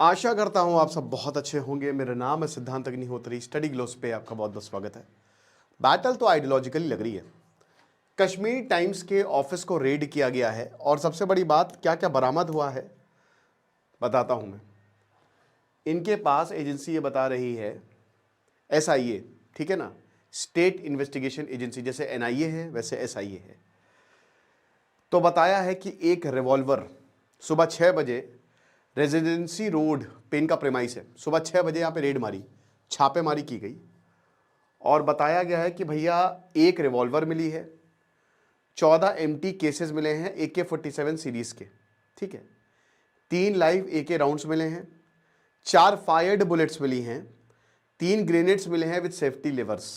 आशा करता हूँ आप सब बहुत अच्छे होंगे। मेरा नाम है सिद्धांत अग्निहोत्री। स्टडी ग्लोस पे आपका बहुत बहुत स्वागत है। बैटल तो आइडियोलॉजिकली लग रही है। कश्मीर टाइम्स के ऑफिस को रेड किया गया है और सबसे बड़ी बात क्या क्या बरामद हुआ है बताता हूँ मैं। इनके पास एजेंसी ये बता रही है SIA, ठीक है ना, स्टेट इन्वेस्टिगेशन एजेंसी, जैसे NIA है वैसे SIA है। तो बताया है कि एक रिवॉल्वर सुबह 6 बजे रेजिडेंसी रोड पे इनका प्रेमाइस है, सुबह 6 बजे यहाँ पे रेड मारी, छापेमारी की गई और बताया गया है कि भैया एक रिवॉल्वर मिली है, 14 एम्प्टी केसेस मिले हैं AK-47 सीरीज के, ठीक है, 3 लाइव AK राउंड्स मिले हैं, 4 फायर्ड बुलेट्स मिली हैं, 3 ग्रेनेड्स मिले हैं विद सेफ्टी लेवर्स।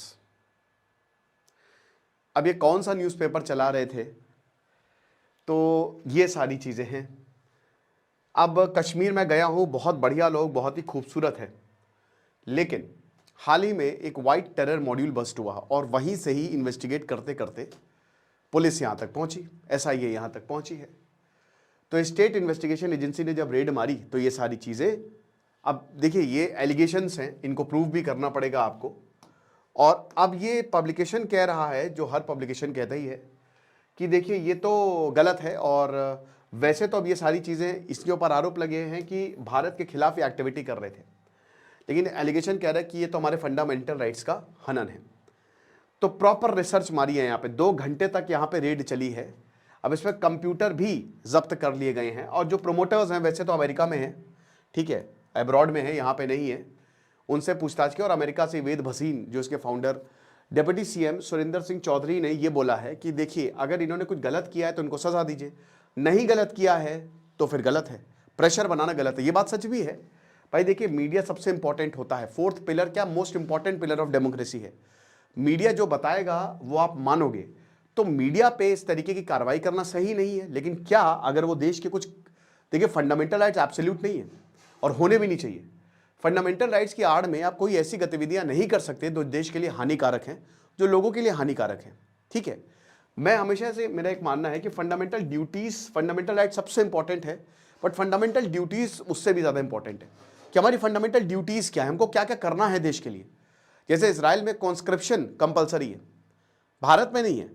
अब ये कौन सा न्यूज़पेपर चला रहे थे, तो ये सारी चीज़ें हैं। अब कश्मीर में गया हूँ, बहुत बढ़िया लोग, बहुत ही खूबसूरत है, लेकिन हाल ही में एक वाइट टेरर मॉड्यूल बस्ट हुआ और वहीं से ही इन्वेस्टिगेट करते करते पुलिस यहाँ तक पहुँची, SIA यहाँ तक पहुँची है। तो स्टेट इन्वेस्टिगेशन एजेंसी ने जब रेड मारी तो ये सारी चीज़ें, अब देखिए ये एलिगेशंस हैं, इनको प्रूव भी करना पड़ेगा आपको। और अब ये पब्लिकेशन कह रहा है, जो हर पब्लिकेशन कहता ही है, कि देखिए ये तो गलत है। और वैसे तो अब ये सारी चीज़ें इसके ऊपर आरोप लगे हैं कि भारत के खिलाफ ये एक्टिविटी कर रहे थे, लेकिन एलिगेशन कह रहा है कि ये तो हमारे फंडामेंटल राइट्स का हनन है। तो प्रॉपर रिसर्च मारी है यहाँ पे, 2 घंटे तक यहाँ पे रेड चली है। अब इसमें कंप्यूटर भी जब्त कर लिए गए हैं और जो प्रोमोटर्स हैं वैसे तो अमेरिका में हैं, ठीक है, अब्रॉड में है, यहाँ पे नहीं है, उनसे पूछताछ की। और अमेरिका से वेद भसीन, जो इसके founder deputy CM Surendra Singh Chaudhary, ने ये बोला है कि देखिए अगर इन्होंने कुछ गलत किया है तो इनको सजा दीजिए, नहीं गलत किया है तो फिर गलत है, प्रेशर बनाना गलत है। ये बात सच भी है भाई। देखिए मीडिया सबसे इंपॉर्टेंट होता है, 4th पिलर, क्या most important pillar of democracy है। मीडिया जो बताएगा वो आप मानोगे। तो मीडिया पे इस तरीके की कार्रवाई करना सही नहीं है, लेकिन क्या अगर वो देश के कुछ, देखिए फंडामेंटल राइट्स एब्सोल्यूट नहीं है और होने भी नहीं चाहिए। फंडामेंटल राइट्स की आड़ में आप कोई ऐसी गतिविधियां नहीं कर सकते जो देश के लिए हानिकारक हैं, जो लोगों के लिए हानिकारक हैं, ठीक है। मैं हमेशा से, मेरा एक मानना है कि फंडामेंटल ड्यूटीज, फंडामेंटल राइट सबसे इंपॉर्टेंट है, बट फंडामेंटल ड्यूटीज उससे भी ज़्यादा इंपॉर्टेंट है कि हमारी फंडामेंटल ड्यूटीज़ क्या है, हमको क्या क्या करना है देश के लिए। जैसे इसराइल में कॉन्स्क्रिप्शन कंपलसरी है, भारत में नहीं है।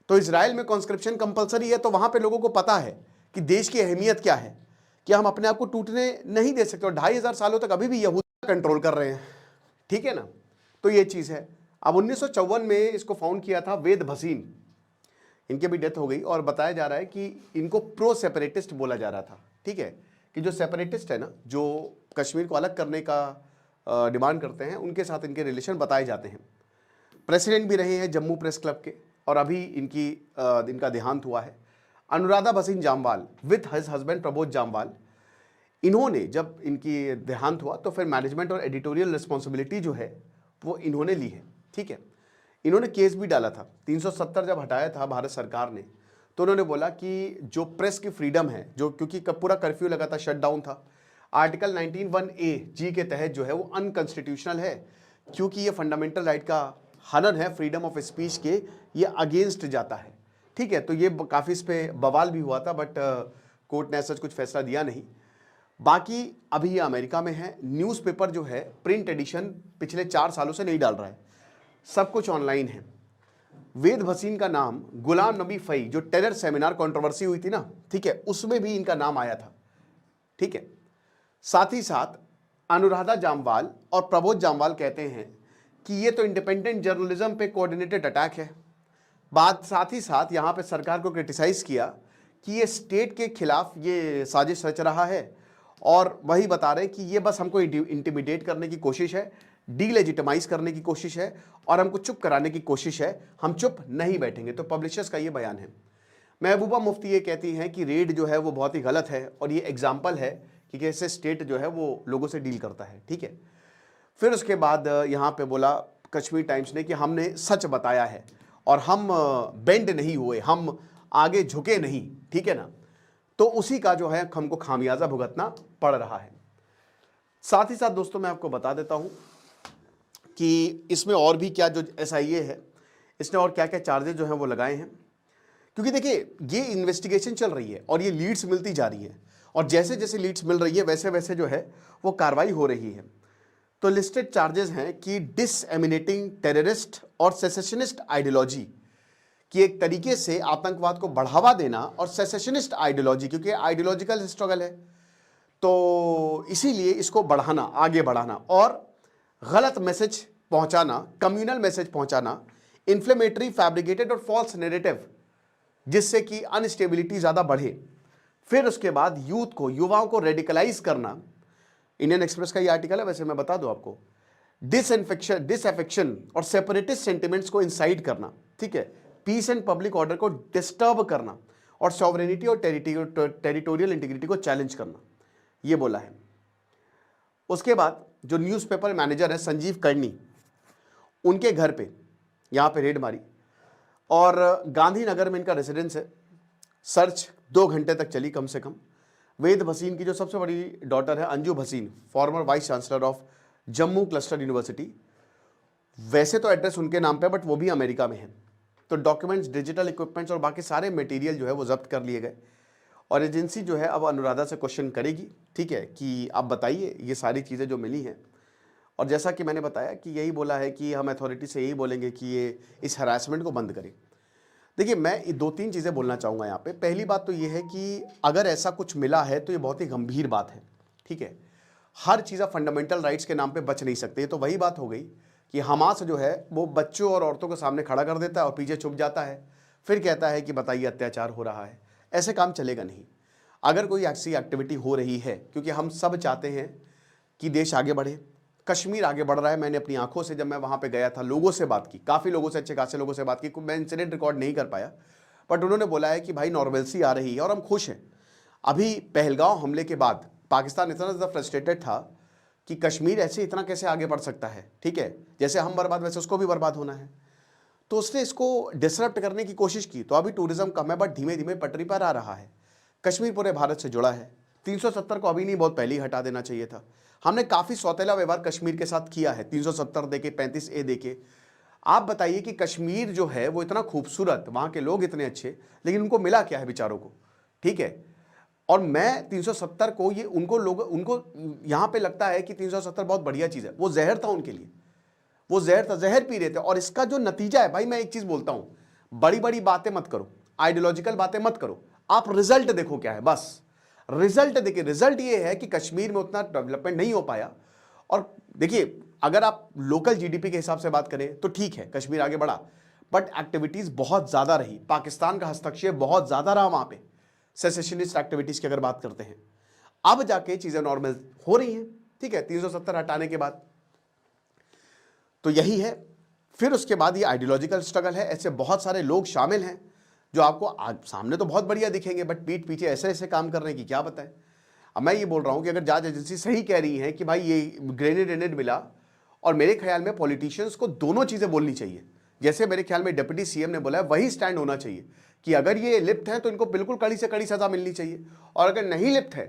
तो इसराइल में कॉन्स्क्रिप्शन कंपलसरी है तो वहाँ पे लोगों को पता है कि देश की अहमियत क्या है, कि हम अपने आप को टूटने नहीं दे सकते। और 2500 सालों तक अभी भी यहूदी कंट्रोल कर रहे हैं, ठीक है ना। तो ये चीज़ है। अब 1954 में इसको फाउंड किया था वेद भसीन, इनकी भी डेथ हो गई और बताया जा रहा है कि इनको प्रो सेपरेटिस्ट बोला जा रहा था, ठीक है, कि जो सेपरेटिस्ट है ना, जो कश्मीर को अलग करने का डिमांड करते हैं, उनके साथ इनके रिलेशन बताए जाते हैं। प्रेसिडेंट भी रहे हैं जम्मू प्रेस क्लब के, और अभी इनका देहांत हुआ है। Anuradha Bhasin Jamwal with his husband Prabodh Jamwal, इन्होंने जब इनकी देहांत हुआ तो फिर मैनेजमेंट और एडिटोरियल रिस्पॉन्सिबिलिटी जो है वो इन्होंने ली है, ठीक है। इन्होंने केस भी डाला था, 370 जब हटाया था भारत सरकार ने, तो उन्होंने बोला कि जो प्रेस की फ्रीडम है, जो क्योंकि पूरा कर्फ्यू लगा था, शटडाउन था, आर्टिकल 19(1)(a)(g) के तहत जो है वो अनकॉन्स्टिट्यूशनल है, क्योंकि ये फंडामेंटल राइट का हनन है, फ्रीडम ऑफ स्पीच के ये अगेंस्ट जाता है, ठीक है। तो ये काफ़ी इस पर बवाल भी हुआ था, बट कोर्ट ने ऐसा कुछ फैसला दिया नहीं। बाकी अभी ये अमेरिका में है। न्यूज़पेपर जो है प्रिंट एडिशन पिछले 4 सालों से नहीं डाल रहा है, सब कुछ ऑनलाइन है। वेद भसीन का नाम गुलाम नबी फई, जो टेरर सेमिनार कंट्रोवर्सी हुई थी ना, ठीक है, उसमें भी इनका नाम आया था, ठीक है। साथ ही साथ अनुराधा जामवाल और प्रबोध जामवाल कहते हैं कि ये तो इंडिपेंडेंट जर्नलिज्म पे कोऑर्डिनेटेड अटैक है। बात साथ ही साथ यहाँ पे सरकार को क्रिटिसाइज किया कि ये स्टेट के खिलाफ ये साजिश रच रहा है, और वही बता रहे कि ये बस हमको इंटिमिडेट करने की कोशिश है, डीलेजिटिमाइज करने की कोशिश है और हमको चुप कराने की कोशिश है, हम चुप नहीं बैठेंगे। तो पब्लिशर्स का ये बयान है। महबूबा मुफ्ती ये कहती हैं कि रेड जो है वो बहुत ही गलत है और ये एग्जाम्पल है कि कैसे स्टेट जो है वो लोगों से डील करता है, ठीक है। फिर उसके बाद यहाँ पे बोला कश्मीर टाइम्स ने कि हमने सच बताया है और हम बेंड नहीं हुए, हम आगे झुके नहीं, ठीक है ना। तो उसी का जो है हमको खामियाजा भुगतना पड़ रहा है। साथ ही साथ दोस्तों मैं आपको बता देता हूं कि इसमें और भी क्या, जो SIA है इसने और क्या क्या चार्जेस जो हैं वो लगाए हैं, क्योंकि देखिए ये इन्वेस्टिगेशन चल रही है और ये लीड्स मिलती जा रही है और जैसे जैसे लीड्स मिल रही है वैसे वैसे जो है वो कार्रवाई हो रही है। तो लिस्टेड चार्जेस हैं कि डिसएमिनेटिंग टेररिस्ट और सेसेशनिस्ट आइडियोलॉजी, कि एक तरीके से आतंकवाद को बढ़ावा देना, और सेसेशनिस्ट आइडियोलॉजी क्योंकि आइडियोलॉजिकल स्ट्रगल है तो इसीलिए इसको बढ़ाना, आगे बढ़ाना, और गलत मैसेज पहुंचाना, कम्युनल मैसेज पहुंचाना, इन्फ्लेमेटरी, फैब्रिकेटेड और फॉल्स नैरेटिव, जिससे कि अनस्टेबिलिटी ज़्यादा बढ़े। फिर उसके बाद यूथ को, युवाओं को रेडिकलाइज करना। इंडियन एक्सप्रेस का ये आर्टिकल है, वैसे मैं बता दूं आपको, डिसअफेक्शन और सेपरेटिस्ट सेंटिमेंट्स को इंसाइट करना, ठीक है, पीस एंड पब्लिक ऑर्डर को डिस्टर्ब करना, और सॉवरेनिटी और टेरिटोरियल इंटीग्रिटी को चैलेंज करना, ये बोला है। उसके बाद जो न्यूज़पेपर मैनेजर है संजीव कर्णी, उनके घर पे यहाँ पे रेड मारी, और गांधीनगर में इनका रेसिडेंस है। सर्च 2 घंटे तक चली कम से कम। वेद भसीन की जो सबसे बड़ी डॉटर है Anju Bhasin, farmer vice chancellor of Jammu cluster university, वैसे तो एड्रेस उनके नाम पे बट वो भी अमेरिका में है। तो डॉक्यूमेंट्स, डिजिटल इक्विपमेंट्स और बाकी सारे मटेरियल जो है वो जब्त कर लिए गए, और एजेंसी जो है अब अनुराधा से क्वेश्चन करेगी, ठीक है, कि आप बताइए ये सारी चीज़ें जो मिली हैं। और जैसा कि मैंने बताया कि यही बोला है कि हम अथॉरिटी से यही बोलेंगे कि ये इस हरासमेंट को बंद करें। देखिए, मैं 2-3 चीज़ें बोलना चाहूँगा यहाँ पे। पहली बात तो ये है कि अगर ऐसा कुछ मिला है तो ये बहुत ही गंभीर बात है, ठीक है। हर चीज़ फंडामेंटल राइट्स के नाम पे बच नहीं सकते। तो वही बात हो गई कि हमास जो है वो बच्चों और औरतों के सामने खड़ा कर देता है और पीछे छुप जाता है, फिर कहता है कि बताइए अत्याचार हो रहा है। ऐसे काम चलेगा नहीं। अगर कोई ऐसी एक्टिविटी हो रही है, क्योंकि हम सब चाहते हैं कि देश आगे बढ़े, कश्मीर आगे बढ़ रहा है। मैंने अपनी आंखों से, जब मैं वहाँ पे गया था, लोगों से बात की, काफ़ी लोगों से, अच्छे खासे लोगों से बात की। मैं इंसिडेंट रिकॉर्ड नहीं कर पाया, बट उन्होंने बोला है कि भाई नॉर्मलसी आ रही है और हम खुश हैं। अभी पहलगांव हमले के बाद पाकिस्तान इतना ज़्यादा फ्रस्ट्रेटेड था कि कश्मीर ऐसे इतना कैसे आगे बढ़ सकता है, ठीक है, जैसे हम बर्बाद वैसे उसको भी बर्बाद होना है। तो उसने इसको डिसरप्ट करने की कोशिश की। तो अभी टूरिज्म कम है बट धीमे धीमे पटरी पर आ रहा है। कश्मीर पूरे भारत से जुड़ा है। 370 को अभी नहीं, बहुत पहले ही हटा देना चाहिए था। हमने काफ़ी सौतेला व्यवहार कश्मीर के साथ किया है, 370 देके, 35A देके। आप बताइए कि कश्मीर जो है वो इतना खूबसूरत, वहाँ के लोग इतने अच्छे, लेकिन उनको मिला क्या है बेचारों को, ठीक है। और मैं 370 को, ये उनको यहाँ पे लगता है कि 370 बहुत बढ़िया चीज़ है। वो जहर था उनके लिए, वो जहर था, जहर पी रहे थे। और इसका जो नतीजा है, भाई मैं एक चीज़ बोलता हूँ, बड़ी बड़ी बातें मत करो, आइडियोलॉजिकल बातें मत करो, आप रिजल्ट देखो क्या है, बस रिजल्ट देखिए। रिजल्ट ये है कि कश्मीर में उतना डेवलपमेंट नहीं हो पाया। और देखिए, अगर आप लोकल जीडीपी के हिसाब से बात करें तो ठीक है, कश्मीर आगे बढ़ा, बट एक्टिविटीज बहुत ज्यादा रही, पाकिस्तान का हस्तक्षेप बहुत ज्यादा रहा वहां पे, सेसेशनिस्ट एक्टिविटीज की अगर बात करते हैं। अब जाके चीजें नॉर्मल हो रही हैं, ठीक है, 370 हटाने के बाद। तो यही है। फिर उसके बाद ये आइडियोलॉजिकल स्ट्रगल है। ऐसे बहुत सारे लोग शामिल हैं जो आपको सामने तो बहुत बढ़िया दिखेंगे, बट पीठ पीछे ऐसे ऐसे काम कर रहे हैं कि क्या बताएं। अब मैं ये बोल रहा हूं कि अगर जांच एजेंसी सही कह रही है कि भाई ये ग्रेनेड मिला, और मेरे ख्याल में पॉलिटिशियंस को दोनों चीज़ें बोलनी चाहिए। जैसे मेरे ख्याल में डिप्टी सीएम ने बोला है, वही स्टैंड होना चाहिए कि अगर ये लिप्त है तो इनको बिल्कुल कड़ी से कड़ी सजा मिलनी चाहिए, और अगर नहीं लिप्त है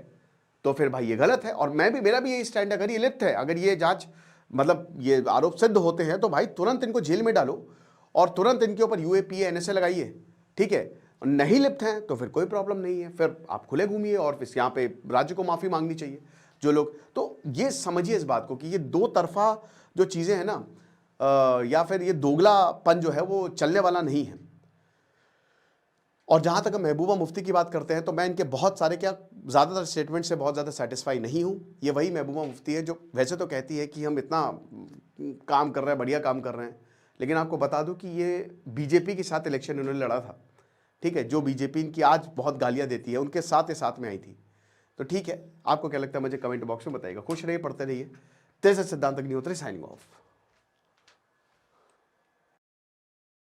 तो फिर भाई ये गलत है। और मेरा भी यही स्टैंड है, अगर ये लिप्त है, अगर ये जांच मतलब ये आरोप सिद्ध होते हैं तो भाई तुरंत इनको जेल में डालो और तुरंत इनके ऊपर यूएपीए एनएसए लगाइए, ठीक है। नहीं लिप्त हैं तो फिर कोई प्रॉब्लम नहीं है, फिर आप खुले घूमिए, और फिर यहाँ पे राज्य को माफ़ी मांगनी चाहिए जो लोग। तो ये समझिए इस बात को कि ये दो तरफा जो चीज़ें हैं ना, या फिर ये दोगलापन जो है वो चलने वाला नहीं है। और जहाँ तक महबूबा मुफ्ती की बात करते हैं तो मैं इनके बहुत सारे, क्या ज़्यादातर स्टेटमेंट से बहुत ज़्यादा सेटिस्फाई नहीं हूँ। ये वही महबूबा मुफ्ती है जो वैसे तो कहती है कि हम इतना काम कर रहे हैं, बढ़िया काम कर रहे हैं, लेकिन आपको बता दूं कि ये बीजेपी के साथ इलेक्शन इन्होंने लड़ा था, ठीक है। जो बीजेपी इनकी आज बहुत गालियाँ देती है, उनके साथ में आई थी। तो ठीक है, आपको क्या लगता है मुझे कमेंट बॉक्स में बताइएगा। खुश रहिए, पढ़ते रहिए। तेज सिद्धांत अग्निहोत्री साइनिंग ऑफ।